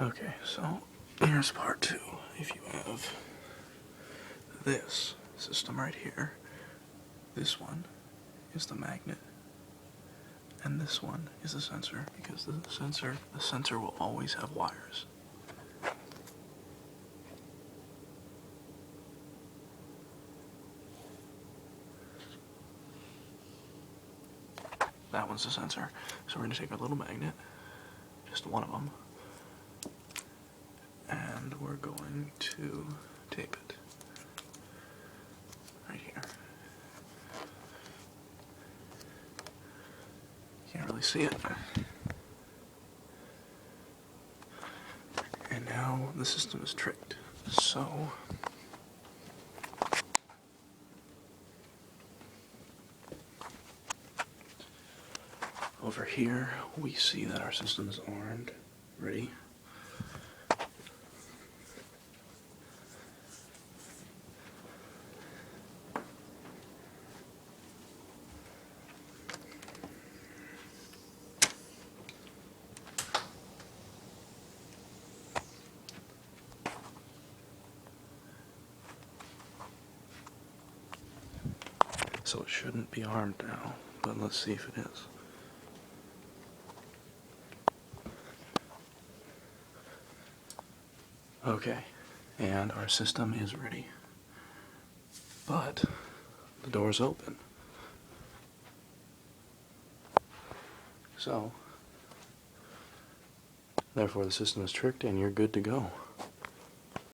Okay, so here's part two. If you have this system right here, this one is the magnet, and this one is the sensor, because the sensor will always have wires. That one's the sensor. So we're going to take our little magnet, just one of them, and we're going to tape it right here. Can't really see it. And now the system is tricked. So over here we see that our system is armed. Ready? So it shouldn't be armed now, but let's see if it is. Okay, and our system is ready. But the door's open. So, therefore the system is tricked and you're good to go.